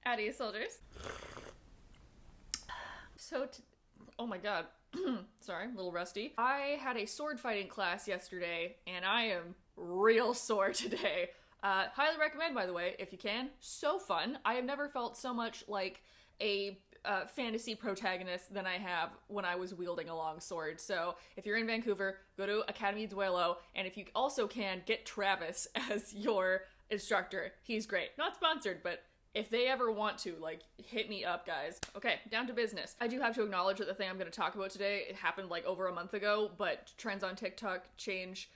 Addy soldiers. Oh my god. Sorry, a little rusty. I had a sword fighting class yesterday, and I am real sore today. Highly recommend, by the way, if you can. So fun. I have never felt so much like a fantasy protagonist than I have when I was wielding a long sword. So if you're in Vancouver, go to Academy Duelo, and if you also can, get Travis as your instructor. He's great. Not sponsored, but if they ever want to, like, hit me up, guys. Okay, down to business. I do have to acknowledge that the thing I'm going to talk about today, it happened like over a month ago, but trends on TikTok change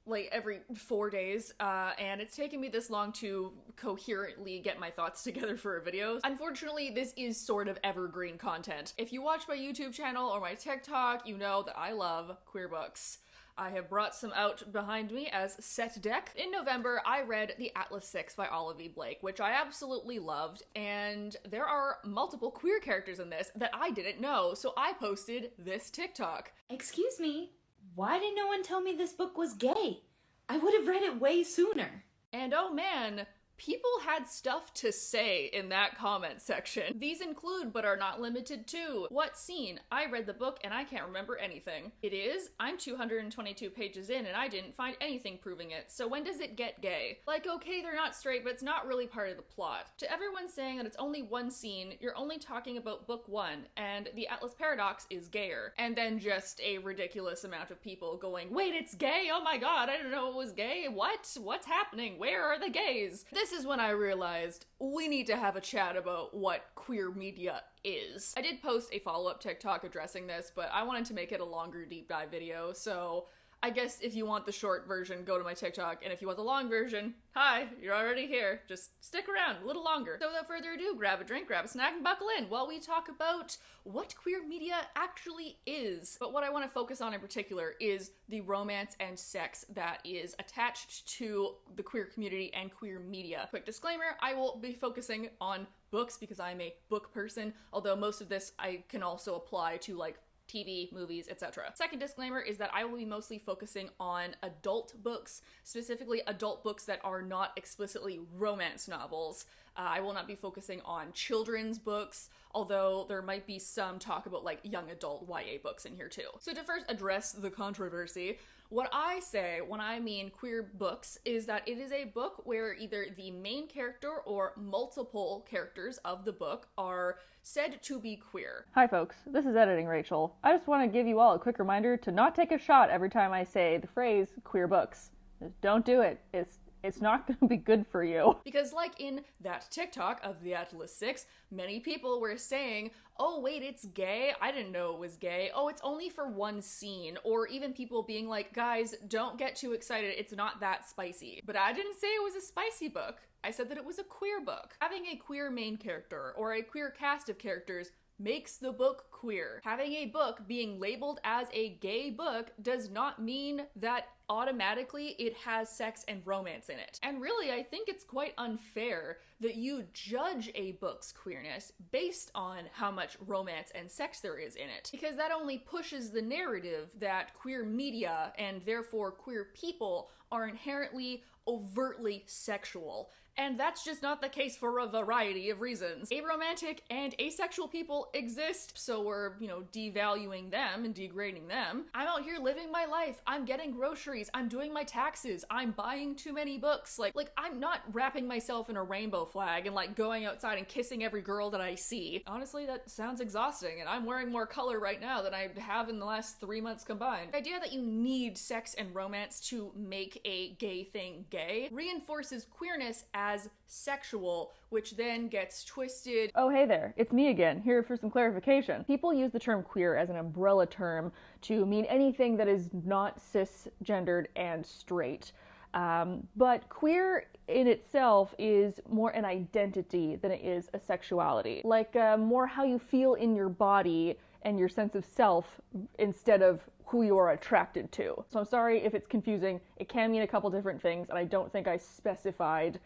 like every 4 days, and it's taken me this long to coherently get my thoughts together for a video. Unfortunately, this is sort of evergreen content. If you watch my YouTube channel or my TikTok, you know that I love queer books. I have brought some out behind me as set deck. In November, I read The Atlas 6 by Olive Blake, which I absolutely loved, and there are multiple queer characters in this that I didn't know, so I posted this TikTok. Excuse me, why did no one tell me this book was gay? I would have read it way sooner. And oh man, people had stuff to say in that comment section. These include, but are not limited to, what scene? I read the book and I can't remember anything. It is, I'm 222 pages in and I didn't find anything proving it, so when does it get gay? Like, okay, they're not straight, but it's not really part of the plot. To everyone saying that it's only one scene, you're only talking about book one, and the Atlas Paradox is gayer. And then just a ridiculous amount of people going, wait, it's gay? Oh my god, I didn't know it was gay. What? What's happening? Where are the gays? This is when I realized we need to have a chat about what queer media is. I did post a follow-up TikTok addressing this, but I wanted to make it a longer deep dive video, so I guess if you want the short version, go to my TikTok, and if you want the long version, hi, you're already here. Just stick around a little longer. So without further ado, grab a drink, grab a snack, and buckle in while we talk about what queer media actually is. But what I want to focus on in particular is the romance and sex that is attached to the queer community and queer media. Quick disclaimer, I will be focusing on books because I'm a book person, although most of this I can also apply to like TV, movies, etc. Second disclaimer is that I will be mostly focusing on adult books, specifically adult books that are not explicitly romance novels. I will not be focusing on children's books, although there might be some talk about like young adult YA books in here too. So to first address the controversy, what I say when I mean queer books is that it is a book where either the main character or multiple characters of the book are said to be queer. Hi folks, this is Editing Rachel. I just want to give you all a quick reminder to not take a shot every time I say the phrase queer books. Just don't do it. It's not going to be good for you. Because like in that TikTok of the Atlas 6, many people were saying, oh wait, it's gay? I didn't know it was gay. Oh, it's only for one scene. Or even people being like, guys, don't get too excited, it's not that spicy. But I didn't say it was a spicy book. I said that it was a queer book. Having a queer main character or a queer cast of characters makes the book queer. Having a book being labeled as a gay book does not mean that automatically it has sex and romance in it. And really, I think it's quite unfair that you judge a book's queerness based on how much romance and sex there is in it, because that only pushes the narrative that queer media and therefore queer people are inherently overtly sexual. And that's just not the case for a variety of reasons. Aromantic and asexual people exist, so we're, devaluing them and degrading them. I'm out here living my life. I'm getting groceries. I'm doing my taxes. I'm buying too many books. Like I'm not wrapping myself in a rainbow flag and like going outside and kissing every girl that I see. Honestly, that sounds exhausting, and I'm wearing more color right now than I have in the last 3 months combined. The idea that you need sex and romance to make a gay thing gay reinforces queerness as sexual, which then gets twisted. Oh hey there, it's me again, here for some clarification. People use the term queer as an umbrella term to mean anything that is not cisgendered and straight. But queer in itself is more an identity than it is a sexuality. Like more how you feel in your body and your sense of self instead of who you are attracted to. So I'm sorry if it's confusing. It can mean a couple different things, and I don't think I specified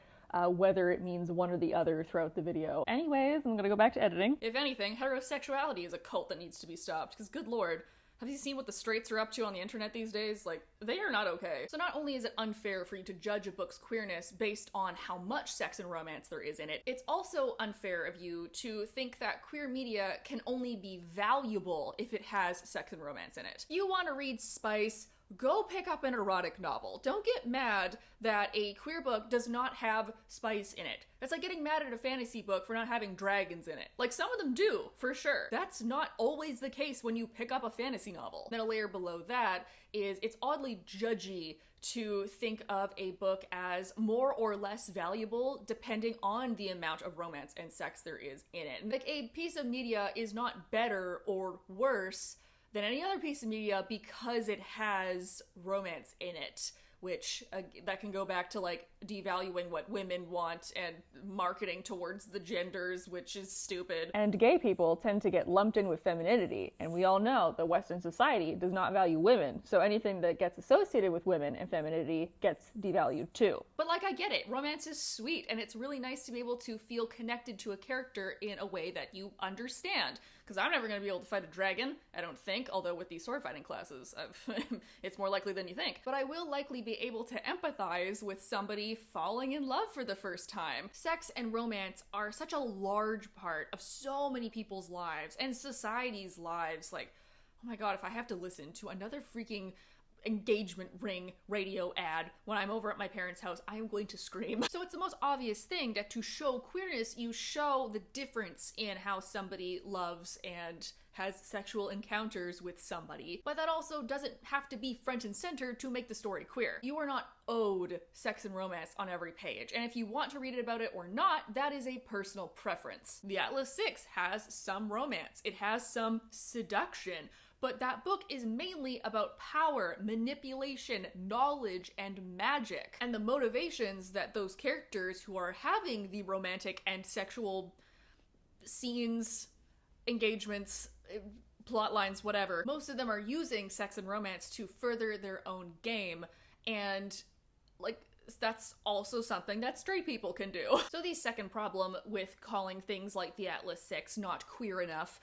whether it means one or the other throughout the video. Anyways, I'm gonna go back to editing. If anything, heterosexuality is a cult that needs to be stopped, because good lord, Have you seen what the straights are up to on the internet these days? Like, they are not okay. So not only is it unfair for you to judge a book's queerness based on how much sex and romance there is in it, it's also unfair of you to think that queer media can only be valuable if it has sex and romance in it. You want to read spice, go pick up an erotic novel. Don't get mad that a queer book does not have spice in it. That's like getting mad at a fantasy book for not having dragons in it. Like, some of them do, for sure. That's not always the case when you pick up a fantasy novel. Then a layer below that is it's oddly judgy to think of a book as more or less valuable depending on the amount of romance and sex there is in it. Like, a piece of media is not better or worse than any other piece of media because it has romance in it, which that can go back to like devaluing what women want and marketing towards the genders, which is stupid. And gay people tend to get lumped in with femininity, and we all know that Western society does not value women, so anything that gets associated with women and femininity gets devalued too. But like, I get it. Romance is sweet, and it's really nice to be able to feel connected to a character in a way that you understand. Because I'm never going to be able to fight a dragon, I don't think, although with these sword fighting classes, it's more likely than you think. But I will likely be able to empathize with somebody falling in love for the first time. Sex and romance are such a large part of so many people's lives and society's lives. Like, oh my god, if I have to listen to another freaking engagement ring radio ad when I'm over at my parents' house, I am going to scream. So it's the most obvious thing that to show queerness, you show the difference in how somebody loves and has sexual encounters with somebody, but that also doesn't have to be front and center to make the story queer. You are not owed sex and romance on every page, and if you want to read it about it or not, that is a personal preference. The Atlas 6 has some romance, it has some seduction, but that book is mainly about power, manipulation, knowledge, and magic. And the motivations that those characters who are having the romantic and sexual scenes, engagements, plot lines, whatever, most of them are using sex and romance to further their own game. And, like, that's also something that straight people can do. So the second problem with calling things like the Atlas 6 not queer enough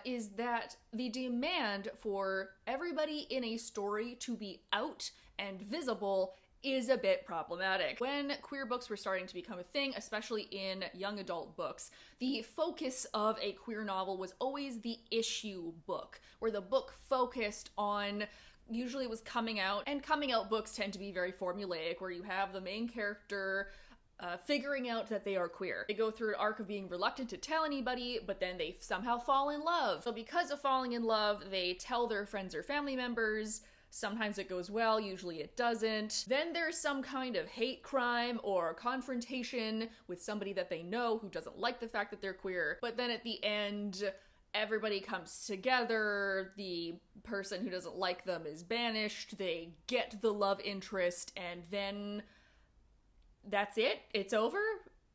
is that the demand for everybody in a story to be out and visible is a bit problematic. When queer books were starting to become a thing, especially in young adult books, the focus of a queer novel was always the issue book, where the book focused on usually it was coming out, and coming out books tend to be very formulaic, where you have the main character figuring out that they are queer. They go through an arc of being reluctant to tell anybody, but then they somehow fall in love. So because of falling in love, they tell their friends or family members. Sometimes it goes well, usually it doesn't. Then there's some kind of hate crime or confrontation with somebody that they know who doesn't like the fact that they're queer. But then at the end, everybody comes together, the person who doesn't like them is banished, they get the love interest, and then that's it? It's over?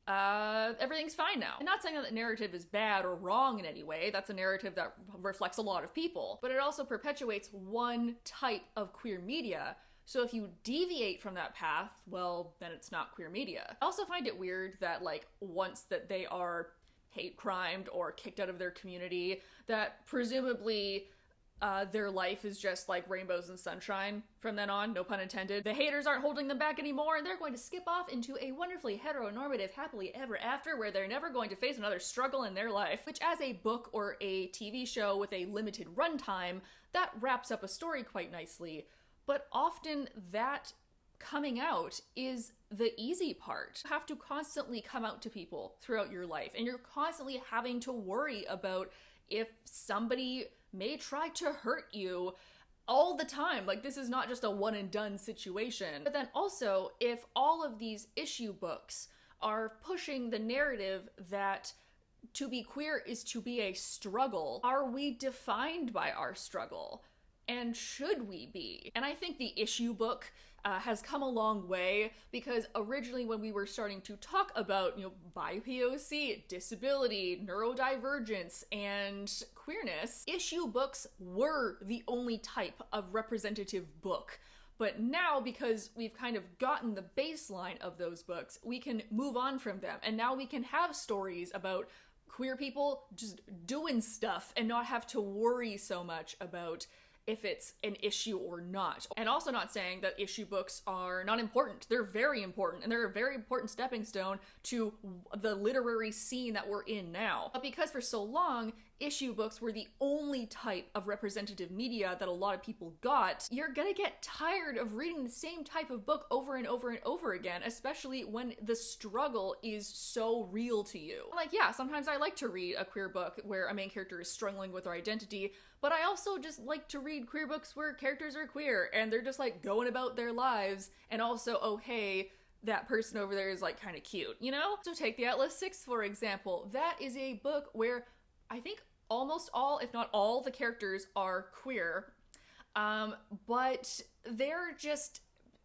Everything's fine now. I'm not saying that the narrative is bad or wrong in any way. That's a narrative that reflects a lot of people. But it also perpetuates one type of queer media. So if you deviate from that path, well, then it's not queer media. I also find it weird that, like, once that they are hate crimed or kicked out of their community, that presumably their life is just like rainbows and sunshine from then on, no pun intended. The haters aren't holding them back anymore, and they're going to skip off into a wonderfully heteronormative happily ever after where they're never going to face another struggle in their life, which as a book or a TV show with a limited runtime, that wraps up a story quite nicely. But often that coming out is the easy part. You have to constantly come out to people throughout your life, and you're constantly having to worry about if somebody may try to hurt you all the time. Like, this is not just a one and done situation. But then also, if all of these issue books are pushing the narrative that to be queer is to be a struggle, are we defined by our struggle? And should we be? And I think the issue book has come a long way, because originally when we were starting to talk about, BIPOC, disability, neurodivergence, and queerness, issue books were the only type of representative book. But now, because we've kind of gotten the baseline of those books, we can move on from them. And now we can have stories about queer people just doing stuff and not have to worry so much about if it's an issue or not. And also not saying that issue books are not important. They're very important, and they're a very important stepping stone to the literary scene that we're in now. But because for so long, issue books were the only type of representative media that a lot of people got, you're gonna get tired of reading the same type of book over and over and over again, especially when the struggle is so real to you. Like, yeah, sometimes I like to read a queer book where a main character is struggling with their identity, but I also just like to read queer books where characters are queer and they're just like going about their lives, and also, oh hey, that person over there is like kind of cute, you know? So take the Atlas 6 for example. That is a book where I think almost all, if not all, the characters are queer, but they're just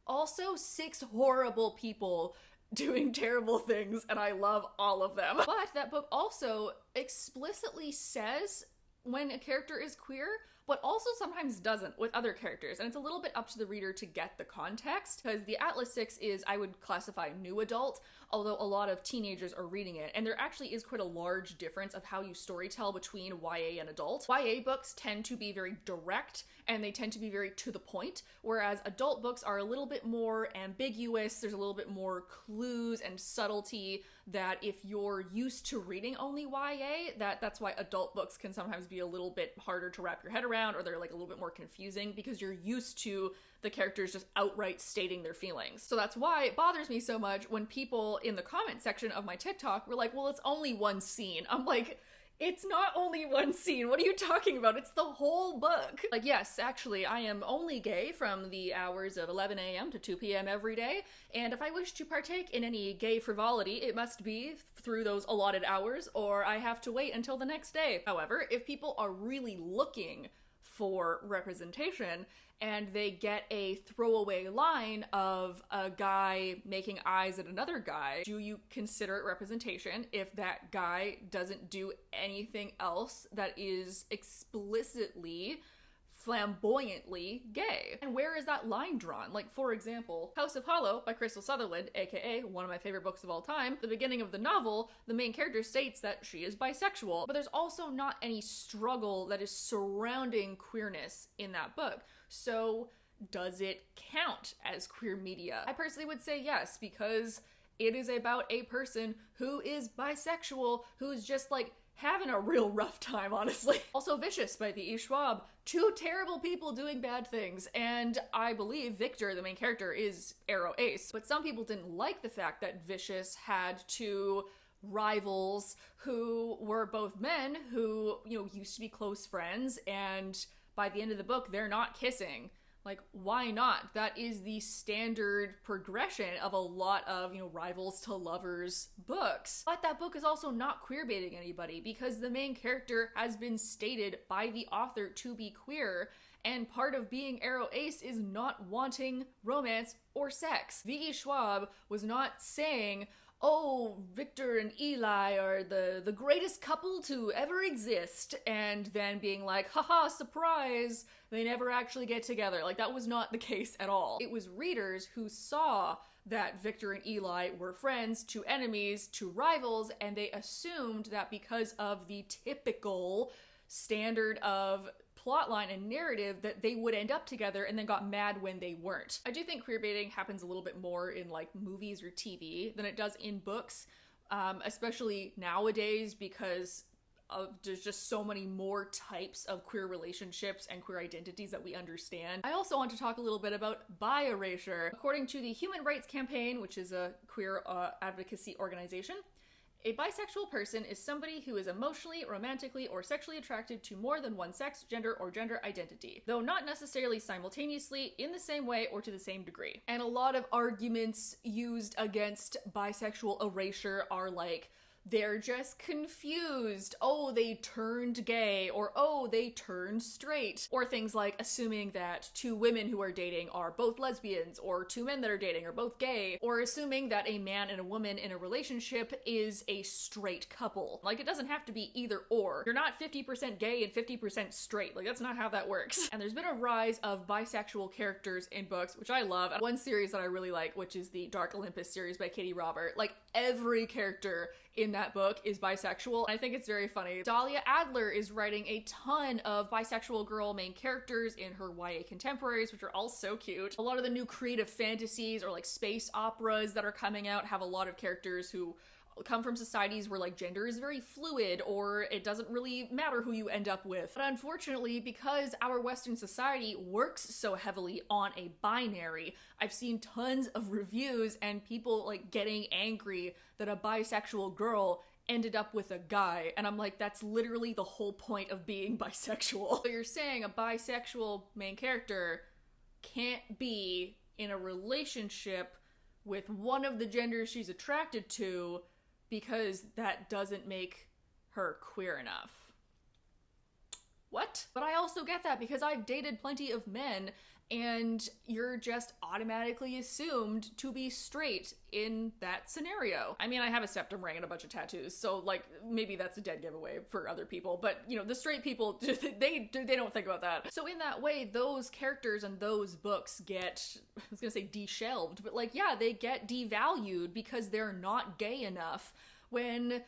also 6 horrible people doing terrible things, and I love all of them. But that book also explicitly says when a character is queer, but also sometimes doesn't with other characters, and it's a little bit up to the reader to get the context, because the Atlas 6 is, I would classify, new adult, although a lot of teenagers are reading it, and there actually is quite a large difference of how you storytell between YA and adult. YA books tend to be very direct, and they tend to be very to the point, whereas adult books are a little bit more ambiguous, there's a little bit more clues and subtlety that if you're used to reading only YA, that's why adult books can sometimes be a little bit harder to wrap your head around, or they're like a little bit more confusing because you're used to the characters just outright stating their feelings. So that's why it bothers me so much when people in the comment section of my TikTok were like, well, it's only one scene. I'm like, it's not only one scene. What are you talking about? It's the whole book. Like, yes, actually, I am only gay from the hours of 11 a.m. to 2 p.m. every day, and if I wish to partake in any gay frivolity, it must be through those allotted hours, or I have to wait until the next day. However, if people are really looking for representation, and they get a throwaway line of a guy making eyes at another guy, do you consider it representation if that guy doesn't do anything else that is explicitly, flamboyantly gay? And where is that line drawn? Like, for example, House of Hollow by Crystal Sutherland, aka one of my favorite books of all time, the beginning of the novel, the main character states that she is bisexual, but there's also not any struggle that is surrounding queerness in that book. So does it count as queer media? I personally would say yes, because it is about a person who is bisexual, who's just like having a real rough time, honestly. Also Vicious by V.E. Schwab. 2 terrible people doing bad things, and I believe Victor, the main character, is aro ace. But some people didn't like the fact that Vicious had 2 rivals who were both men who, you know, used to be close friends, and by the end of the book, they're not kissing. Like, why not? That is the standard progression of a lot of, you know, rivals to lovers books. But that book is also not queer baiting anybody, because the main character has been stated by the author to be queer, and part of being aro ace is not wanting romance or sex. V.E. Schwab was not saying, oh, Victor and Eli are the greatest couple to ever exist, and then being like, haha, surprise, they never actually get together. Like, that was not the case at all. It was readers who saw that Victor and Eli were friends to enemies to rivals, and they assumed that because of the typical standard of plotline and narrative that they would end up together, and then got mad when they weren't. I do think queerbaiting happens a little bit more in like movies or TV than it does in books, especially nowadays, because there's just so many more types of queer relationships and queer identities that we understand. I also want to talk a little bit about bi erasure. According to the Human Rights Campaign, which is a queer advocacy organization, a bisexual person is somebody who is emotionally, romantically, or sexually attracted to more than one sex, gender, or gender identity, though not necessarily simultaneously, in the same way, or to the same degree. And a lot of arguments used against bisexual erasure are like, they're just confused. Oh, they turned gay, or oh, they turned straight. Or things like assuming that 2 women who are dating are both lesbians, or 2 men that are dating are both gay, or assuming that a man and a woman in a relationship is a straight couple. Like, it doesn't have to be either or. You're not 50% gay and 50% straight. Like, that's not how that works. And there's been a rise of bisexual characters in books, which I love. One series that I really like, which is the Dark Olympus series by Katie Robert. Like, every character in that book is bisexual. I think it's very funny. Dahlia Adler is writing a ton of bisexual girl main characters in her YA contemporaries, which are all so cute. A lot of the new creative fantasies or like space operas that are coming out have a lot of characters who come from societies where like gender is very fluid or it doesn't really matter who you end up with. But unfortunately, because our Western society works so heavily on a binary, I've seen tons of reviews and people like getting angry that a bisexual girl ended up with a guy, and I'm like, that's literally the whole point of being bisexual. So you're saying a bisexual main character can't be in a relationship with one of the genders she's attracted to because that doesn't make her queer enough. What? But I also get that because I've dated plenty of men and you're just automatically assumed to be straight in that scenario. I mean, I have a septum ring and a bunch of tattoos, so like maybe that's a dead giveaway for other people, but you know, the straight people, they don't think about that. So in that way, those characters and those books get, I was gonna say de-shelved, but like, yeah, they get devalued because they're not gay enough, when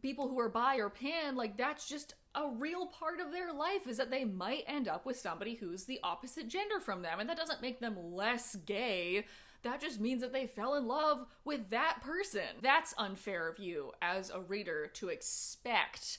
people who are bi or pan, like that's just a real part of their life, is that they might end up with somebody who's the opposite gender from them, and that doesn't make them less gay. That just means that they fell in love with that person. That's unfair of you as a reader to expect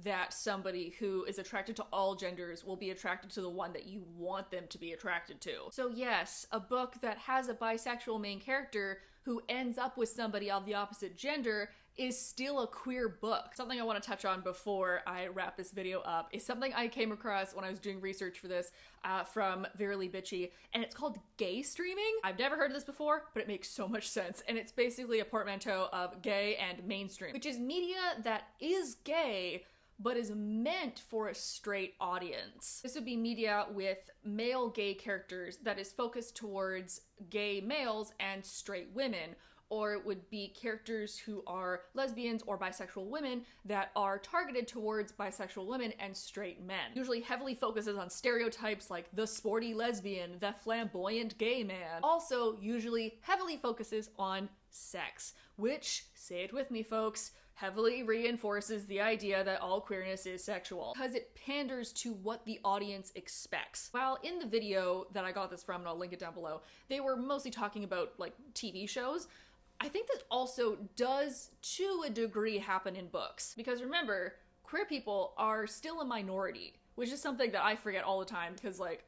that somebody who is attracted to all genders will be attracted to the one that you want them to be attracted to. So yes, a book that has a bisexual main character who ends up with somebody of the opposite gender is still a queer book. Something I want to touch on before I wrap this video up is something I came across when I was doing research for this from Verily Bitchy, and it's called gay streaming. I've never heard of this before, but it makes so much sense, and it's basically a portmanteau of gay and mainstream, which is media that is gay but is meant for a straight audience. This would be media with male gay characters that is focused towards gay males and straight women, or it would be characters who are lesbians or bisexual women that are targeted towards bisexual women and straight men. Usually heavily focuses on stereotypes like the sporty lesbian, the flamboyant gay man. Also usually heavily focuses on sex, which, say it with me folks, heavily reinforces the idea that all queerness is sexual, because it panders to what the audience expects. While in the video that I got this from, and I'll link it down below, they were mostly talking about like TV shows, I think this also does to a degree happen in books. Because remember, queer people are still a minority, which is something that I forget all the time because like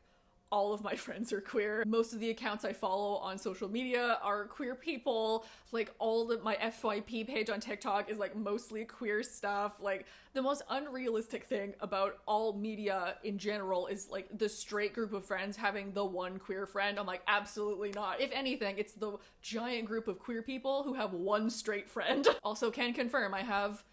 all of my friends are queer. Most of the accounts I follow on social media are queer people. Like all of my FYP page on TikTok is like mostly queer stuff. Like the most unrealistic thing about all media in general is like the straight group of friends having the one queer friend. I'm like, absolutely not. If anything, it's the giant group of queer people who have one straight friend. Also can confirm I have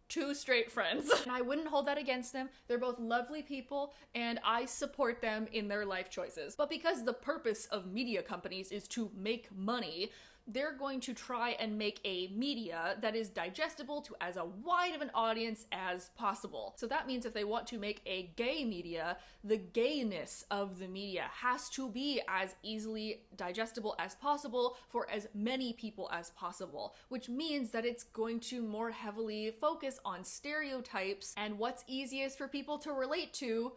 2 straight friends. And I wouldn't hold that against them. They're both lovely people and I support them in their life choices. But because the purpose of media companies is to make money, they're going to try and make a media that is digestible to as a wide of an audience as possible. So that means if they want to make a gay media, the gayness of the media has to be as easily digestible as possible for as many people as possible, which means that it's going to more heavily focus on stereotypes and what's easiest for people to relate to: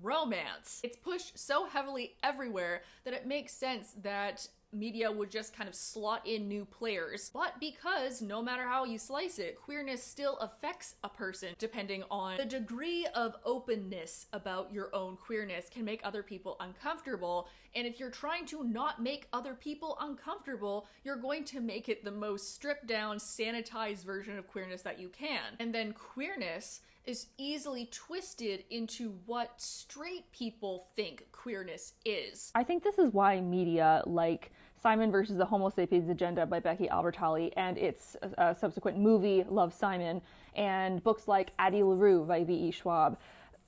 romance. It's pushed so heavily everywhere that it makes sense that media would just kind of slot in new players. But because no matter how you slice it, queerness still affects a person depending on the degree of openness about your own queerness can make other people uncomfortable. And if you're trying to not make other people uncomfortable, you're going to make it the most stripped down, sanitized version of queerness that you can. And then queerness is easily twisted into what straight people think queerness is. I think this is why media like Simon versus the Homo Sapiens Agenda by Becky Albertalli and its subsequent movie Love, Simon, and books like Addie LaRue by V.E. Schwab,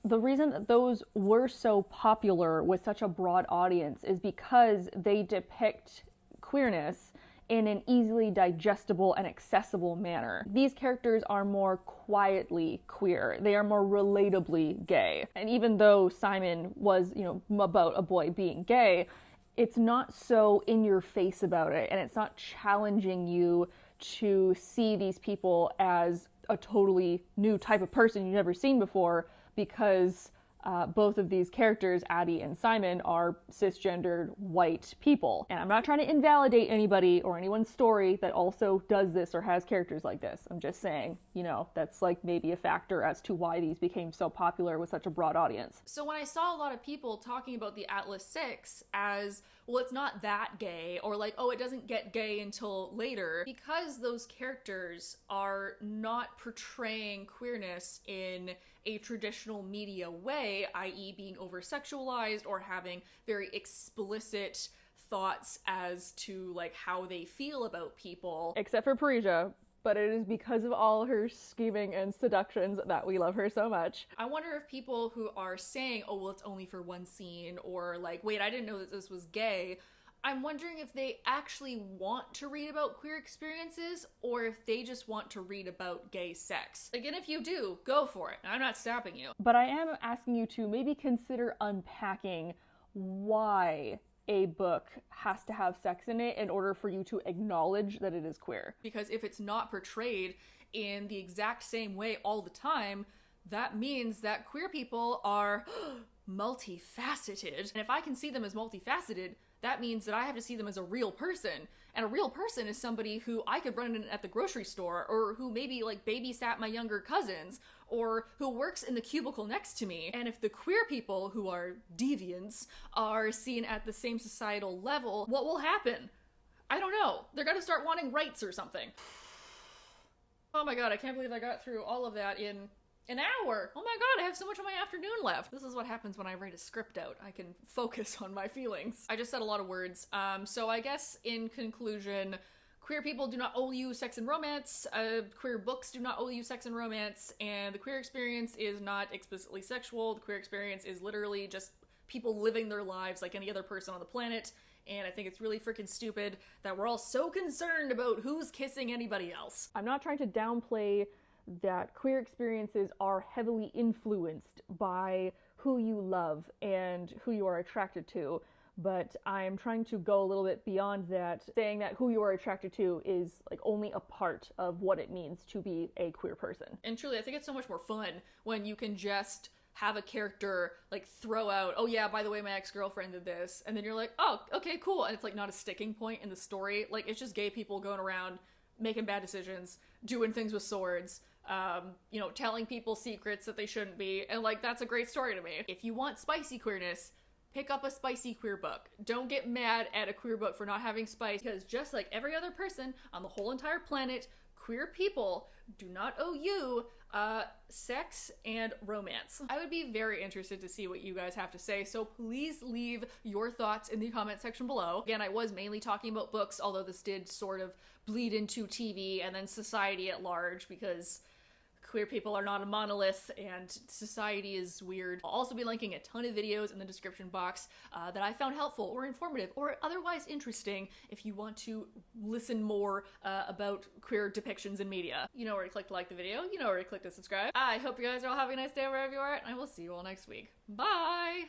the reason that those were so popular with such a broad audience is because they depict queerness in an easily digestible and accessible manner. These characters are more quietly queer. They are more relatably gay. And even though Simon was, about a boy being gay, it's not so in your face about it, and it's not challenging you to see these people as a totally new type of person you've never seen before, because both of these characters, Addie and Simon, are cisgendered white people. And I'm not trying to invalidate anybody or anyone's story that also does this or has characters like this. I'm just saying, you know, that's like maybe a factor as to why these became so popular with such a broad audience. So when I saw a lot of people talking about the Atlas 6 as, well, it's not that gay, or like, oh, it doesn't get gay until later, because those characters are not portraying queerness in a traditional media way, i.e. being over-sexualized or having very explicit thoughts as to like how they feel about people. Except for Parisia, but it is because of all her scheming and seductions that we love her so much. I wonder if people who are saying, oh, well, it's only for one scene, or like, wait, I didn't know that this was gay, I'm wondering if they actually want to read about queer experiences or if they just want to read about gay sex. Again, if you do, go for it. I'm not stopping you. But I am asking you to maybe consider unpacking why a book has to have sex in it in order for you to acknowledge that it is queer. Because if it's not portrayed in the exact same way all the time, that means that queer people are multifaceted. And if I can see them as multifaceted, that means that I have to see them as a real person. And a real person is somebody who I could run in at the grocery store, or who maybe like babysat my younger cousins, or who works in the cubicle next to me. And if the queer people who are deviants are seen at the same societal level, what will happen? I don't know. They're gonna start wanting rights or something. Oh my god, I can't believe I got through all of that in an hour. Oh my god, I have so much of my afternoon left. This is what happens when I write a script out. I can focus on my feelings. I just said a lot of words. So I guess in conclusion, queer people do not owe you sex and romance, queer books do not owe you sex and romance, and the queer experience is not explicitly sexual. The queer experience is literally just people living their lives like any other person on the planet. And I think it's really freaking stupid that we're all so concerned about who's kissing anybody else. I'm not trying to downplay that queer experiences are heavily influenced by who you love and who you are attracted to, but I'm trying to go a little bit beyond that, saying that who you are attracted to is like only a part of what it means to be a queer person. And truly, I think it's so much more fun when you can just have a character like throw out, oh yeah, by the way, my ex-girlfriend did this, and then you're like, oh, okay, cool, and it's like not a sticking point in the story. Like, it's just gay people going around making bad decisions, doing things with swords, you know, telling people secrets that they shouldn't be, and like, that's a great story to me. If you want spicy queerness, pick up a spicy queer book. Don't get mad at a queer book for not having spice, because just like every other person on the whole entire planet, queer people do not owe you sex and romance. I would be very interested to see what you guys have to say, so please leave your thoughts in the comment section below. Again, I was mainly talking about books, although this did sort of bleed into TV and then society at large, because queer people are not a monolith and society is weird. I'll also be linking a ton of videos in the description box that I found helpful or informative or otherwise interesting if you want to listen more about queer depictions in media. You know where to click to like the video, you know where to click to subscribe. I hope you guys are all having a nice day wherever you are, and I will see you all next week. Bye!